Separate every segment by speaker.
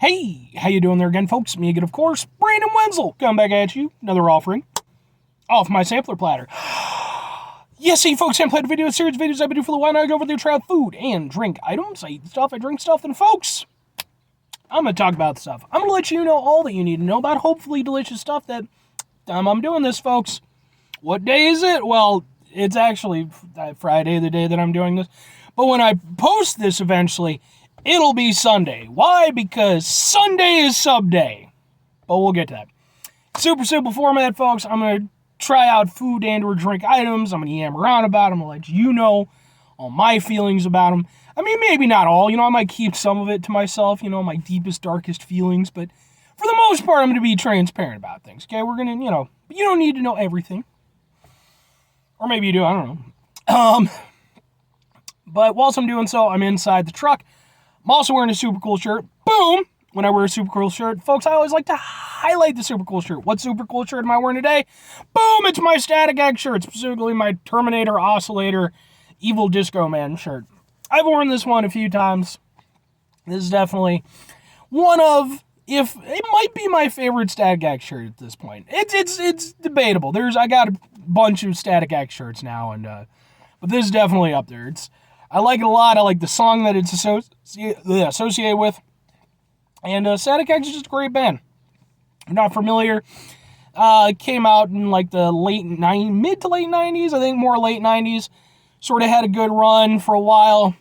Speaker 1: Hey, how you doing there again, folks? Me again, of course, Brandon Wenzel, coming back at you. Another offering off my sampler platter. Yes, hey, folks, I'm playing a video, a series of videos I've been doing for a while now. I go over there, try out food and drink items. I eat stuff, I drink stuff, and folks, I'm going to talk about stuff. I'm going to let you know all that you need to know about hopefully delicious stuff that time I'm doing this, folks. What day is it? Well, it's actually Friday, the day that I'm doing this. But when I post this eventually, it'll be Sunday. Why? Because Sunday is SUBday. But we'll get to that. Super simple format, folks. I'm going to try out food and or drink items. I'm going to yammer on about them. I'll let you know all my feelings about them. I mean, maybe not all. I might keep some of it to myself, my deepest, darkest feelings. But for the most part, I'm going to be transparent about things. Okay, we're going to, but you don't need to know everything. Or maybe you do, I don't know. But whilst I'm doing so, I'm inside the truck. I'm also wearing a super cool shirt. Boom! When I wear a super cool shirt, folks, I always like to highlight the super cool shirt. What super cool shirt am I wearing today? Boom! It's my Static X shirt, specifically my Terminator Oscillator Evil Disco Man shirt. I've worn this one a few times. This is definitely one of, if it might be my favorite Static X shirt at this point. It's debatable. I got a bunch of Static X shirts now, but this is definitely up there. I like it a lot. I like the song that it's associated with. And Static X is just a great band. If you're not familiar, it came out in like the mid to late 90s, I think more late 90s. Sort of had a good run for a while.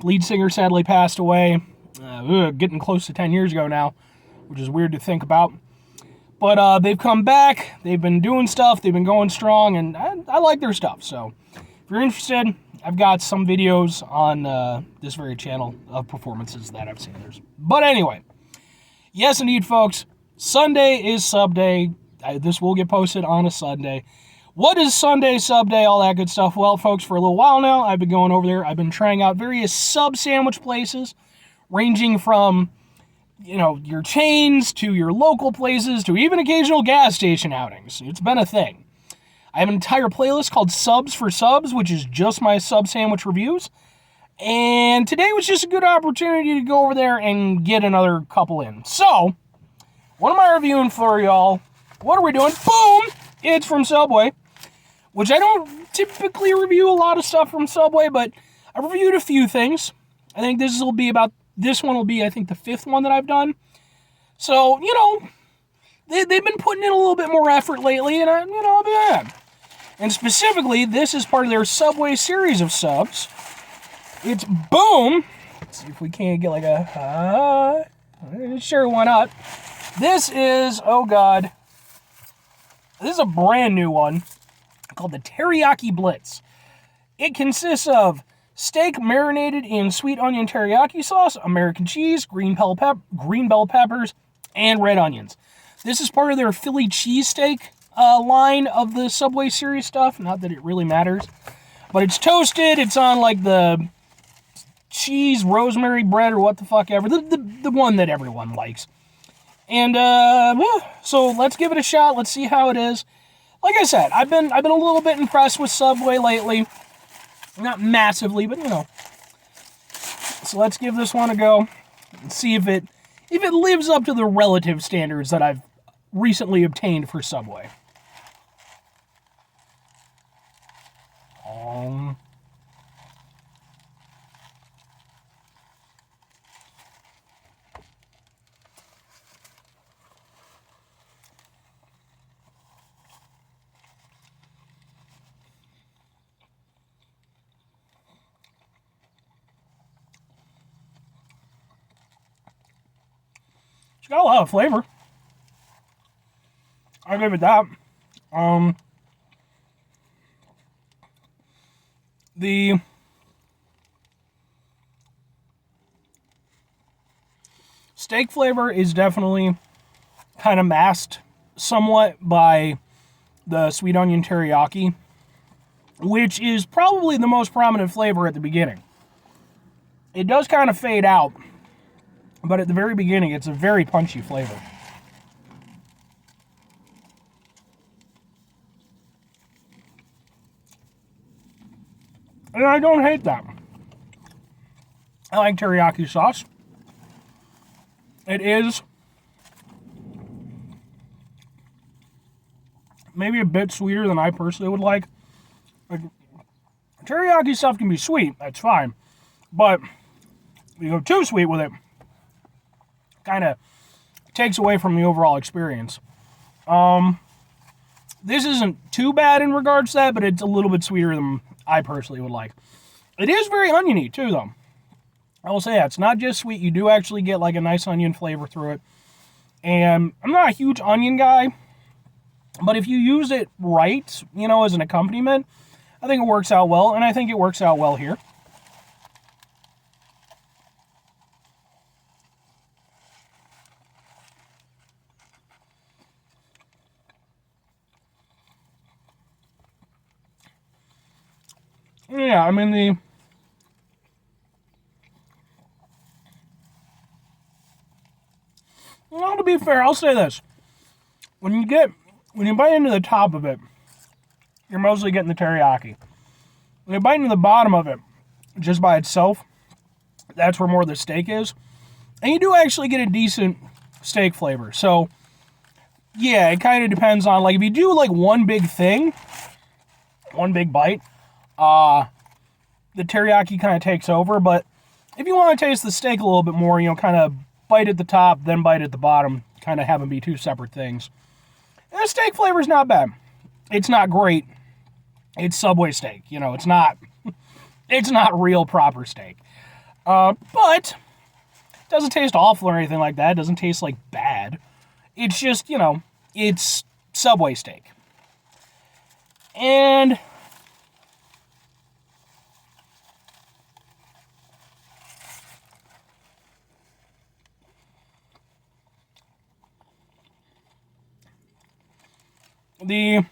Speaker 1: Lead singer sadly passed away. Getting close to 10 years ago now, which is weird to think about. But they've come back. They've been doing stuff. They've been going strong, and I like their stuff. So if you're interested, I've got some videos on this very channel of performances that I've seen theirs. But anyway, yes, indeed, folks, Sunday is SUBday. This will get posted on a Sunday. What is Sunday, SUBday, all that good stuff? Well, folks, for a little while now, I've been going over there. I've been trying out various sub sandwich places, ranging from, your chains to your local places to even occasional gas station outings. It's been a thing. I have an entire playlist called Subs for Subs, which is just my sub sandwich reviews. And today was just a good opportunity to go over there and get another couple in. So, what am I reviewing for y'all? What are we doing? Boom! It's from Subway, which I don't typically review a lot of stuff from Subway, but I reviewed a few things. I think this one will be, I think, the fifth one that I've done. So, they've been putting in a little bit more effort lately, and I'll be mad. And specifically, this is part of their Subway series of subs. It's Boom. Let's see if we can't get like a, sure, why not? This is, oh God. This is a brand new one called the Teriyaki Blitz. It consists of steak marinated in sweet onion teriyaki sauce, American cheese, green bell peppers, and red onions. This is part of their Philly cheesesteak line of the Subway series stuff. Not that it really matters. But it's toasted. It's on like the cheese rosemary bread or what the fuck ever. The one that everyone likes. And so let's give it a shot. Let's see how it is. Like I said, I've been a little bit impressed with Subway lately. Not massively, but So let's give this one a go and see if it lives up to the relative standards that I've recently obtained for Subway. It's got a lot of flavor. I'll give it that. The steak flavor is definitely kind of masked somewhat by the sweet onion teriyaki, which is probably the most prominent flavor at the beginning. It does kind of fade out, but at the very beginning, it's a very punchy flavor. And I don't hate that. I like teriyaki sauce. It is maybe a bit sweeter than I personally would like. Teriyaki stuff can be sweet, that's fine. But if you go too sweet with it, kind of takes away from the overall experience. This isn't too bad in regards to that, but it's a little bit sweeter than I personally would like. It is very oniony too, though. I will say that. It's not just sweet. You do actually get like a nice onion flavor through it. And I'm not a huge onion guy, but if you use it right, you know, as an accompaniment, I think it works out well, and I think it works out well here. Yeah, I mean, well, to be fair, I'll say this. When you bite into the top of it, you're mostly getting the teriyaki. When you bite into the bottom of it, just by itself, that's where more of the steak is. And you do actually get a decent steak flavor. So, yeah, it kind of depends on, like, if you do, like, one big thing, one big bite, the teriyaki kind of takes over. But if you want to taste the steak a little bit more, you know, kind of bite at the top, then bite at the bottom, kind of have them be two separate things. And the steak flavor's not bad. It's not great. It's Subway steak. You know, it's not real proper steak. But it doesn't taste awful or anything like that. It doesn't taste like bad. It's just, you know, it's Subway steak. And the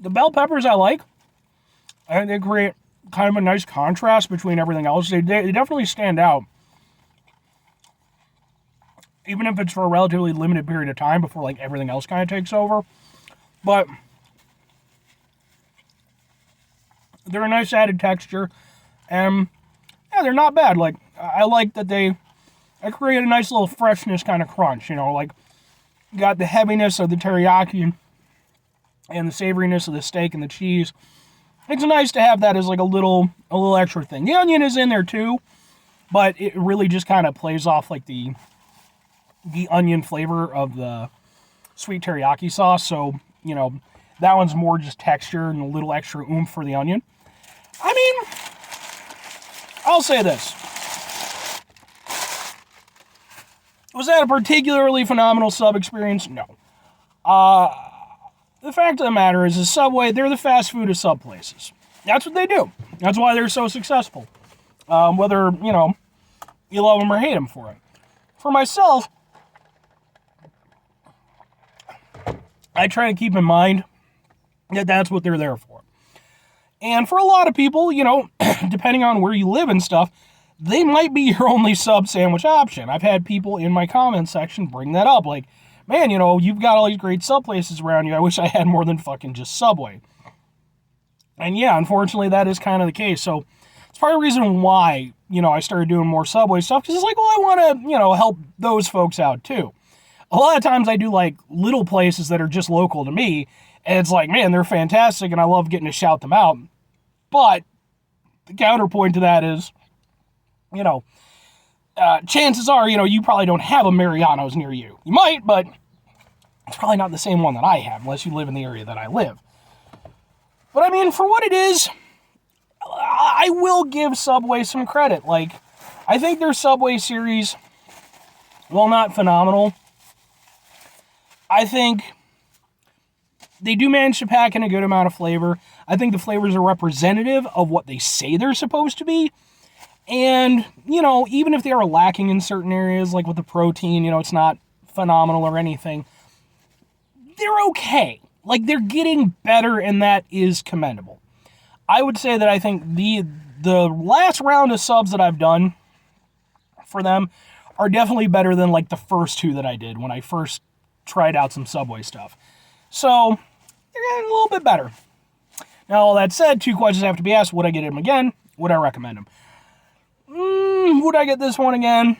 Speaker 1: bell peppers I like. I think they create kind of a nice contrast between everything else. They definitely stand out. Even if it's for a relatively limited period of time before like everything else kind of takes over. But they're a nice added texture. And yeah, they're not bad. Like, I like that they create a nice little freshness kind of crunch, you know, like you got the heaviness of the teriyaki and the savoriness of the steak and the cheese. It's nice to have that as like a little extra thing. The onion is in there too, but it really just kind of plays off like the onion flavor of the sweet teriyaki sauce. So, you know, that one's more just texture and a little extra oomph for the onion. I mean, I'll say this. Was that a particularly phenomenal sub experience? No. The fact of the matter is Subway, they're the fast food of sub places. That's what they do. That's why they're so successful. Whether, you know, you love them or hate them for it. For myself, I try to keep in mind that that's what they're there for. And for a lot of people, you know, depending on where you live and stuff, they might be your only sub sandwich option. I've had people in my comment section bring that up. Like, man, you know, you've got all these great sub places around you. I wish I had more than fucking just Subway. And yeah, unfortunately, that is kind of the case. So it's part of the reason why, you know, I started doing more Subway stuff. Because it's like, well, I want to, you know, help those folks out too. A lot of times I do like little places that are just local to me. And it's like, man, they're fantastic. And I love getting to shout them out. But the counterpoint to that is, you know, chances are, you know, you probably don't have a Mariano's near you. You might, but it's probably not the same one that I have, unless you live in the area that I live. But I mean, for what it is, I will give Subway some credit. Like, I think their Subway series, while not phenomenal, I think they do manage to pack in a good amount of flavor. I think the flavors are representative of what they say they're supposed to be. And, you know, even if they are lacking in certain areas, like with the protein, you know, it's not phenomenal or anything, they're okay. Like, they're getting better, and that is commendable. I would say that I think the last round of subs that I've done for them are definitely better than, like, the first two that I did when I first tried out some Subway stuff. So, they're getting a little bit better. Now, all that said, two questions have to be asked. Would I get them again? Would I recommend them? Would I get this one again?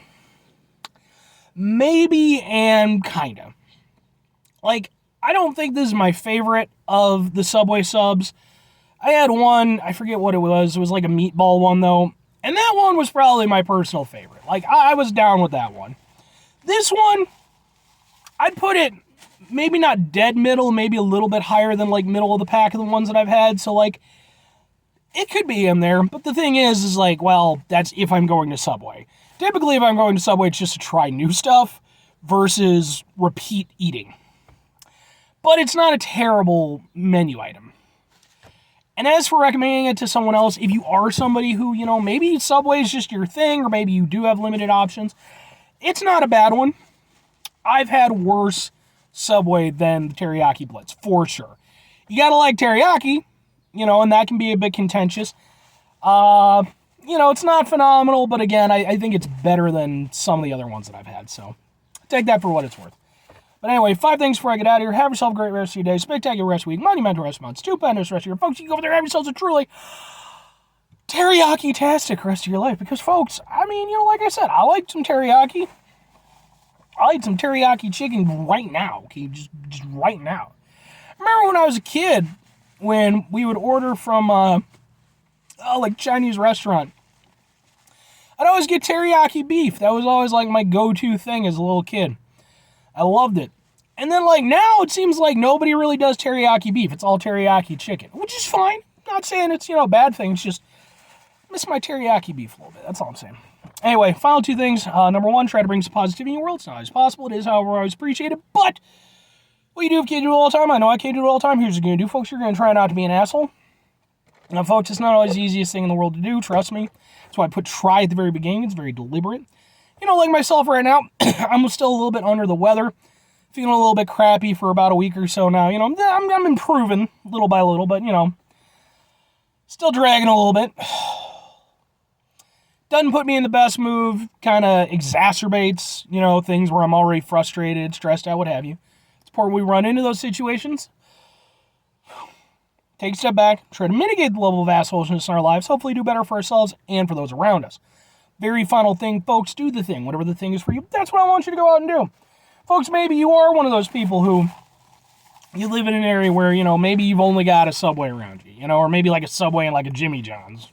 Speaker 1: maybe and kinda. Like, I don't think this is my favorite of the Subway subs. I had one, I forget what it was like a meatball one though, and that one was probably my personal favorite. Like, I was down with that one. This one, I'd put it maybe not dead middle, maybe a little bit higher than like middle of the pack of the ones that I've had, so like, it could be in there, but the thing is like, well, that's if I'm going to Subway. Typically, if I'm going to Subway, it's just to try new stuff versus repeat eating. But it's not a terrible menu item. And as for recommending it to someone else, if you are somebody who, you know, maybe Subway is just your thing, or maybe you do have limited options, it's not a bad one. I've had worse Subway than the Teriyaki Blitz, for sure. You gotta like teriyaki, you know, and that can be a bit contentious. You know, it's not phenomenal, but again, I think it's better than some of the other ones that I've had, so take that for what it's worth. But anyway, 5 things before I get out of here. Have yourself a great rest of your day, spectacular rest week, monumental rest month, stupendous rest of your folks. You go over there, have yourselves a truly teriyaki-tastic rest of your life. Because, folks, I mean, you know, like I said, I like some teriyaki. I eat some teriyaki chicken right now, okay, just right now. I remember when I was a kid, when we would order from, like, Chinese restaurant, I'd always get teriyaki beef. That was always, like, my go-to thing as a little kid. I loved it. And then, like, now it seems like nobody really does teriyaki beef. It's all teriyaki chicken, which is fine. Not saying it's, you know, a bad thing. It's just, I miss my teriyaki beef a little bit. That's all I'm saying. Anyway, final 2 things. Number 1, try to bring some positivity in your world. It's not always possible. It is, however, always appreciated. But what you do if you can't do it all the time, I know I can't do it all the time. Here's what you're going to do, folks. You're going to try not to be an asshole. Now, folks, it's not always the easiest thing in the world to do. Trust me. That's why I put try at the very beginning. It's very deliberate. You know, like myself right now, I'm still a little bit under the weather. Feeling a little bit crappy for about a week or so now. You know, I'm improving little by little, but, you know, still dragging a little bit. Doesn't put me in the best mood. Kind of exacerbates, you know, things where I'm already frustrated, stressed out, what have you. It's important we run into those situations. Take a step back. Try to mitigate the level of assholishness in our lives. Hopefully do better for ourselves and for those around us. Very final thing, folks, do the thing. Whatever the thing is for you, that's what I want you to go out and do. Folks, maybe you are one of those people who, you live in an area where, you know, maybe you've only got a Subway around you, you know, or maybe like a Subway and like a Jimmy John's.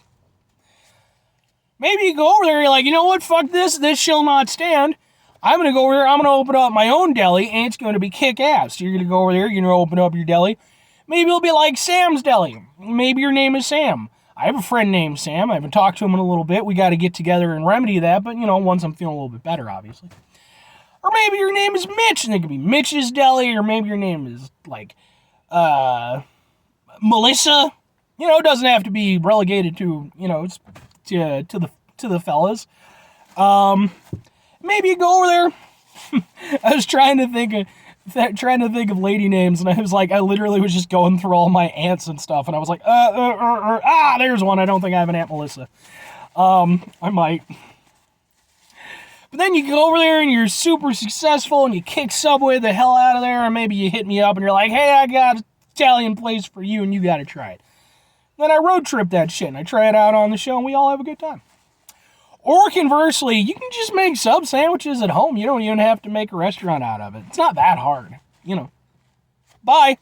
Speaker 1: Maybe you go over there, you're like, you know what, fuck this shall not stand. I'm going to go over there, I'm going to open up my own deli, and it's going to be kick-ass. So you're going to go over there, you're going to open up your deli. Maybe it'll be like Sam's Deli. Maybe your name is Sam. I have a friend named Sam. I haven't talked to him in a little bit. We got to get together and remedy that, but, you know, once I'm feeling a little bit better, obviously. Or maybe your name is Mitch, and it could be Mitch's Deli, or maybe your name is, like, Melissa. You know, it doesn't have to be relegated to, you know, to the fellas. Maybe you go over there. I was trying to think of lady names, and I was like, I literally was just going through all my aunts and stuff, and I was like, there's one. I don't think I have an Aunt Melissa. I might. But then you go over there and you're super successful and you kick Subway the hell out of there, and maybe you hit me up and you're like, hey, I got an Italian place for you and you got to try it. Then I road trip that shit and I try it out on the show and we all have a good time. Or conversely, you can just make sub sandwiches at home. You don't even have to make a restaurant out of it. It's not that hard, you know. Bye.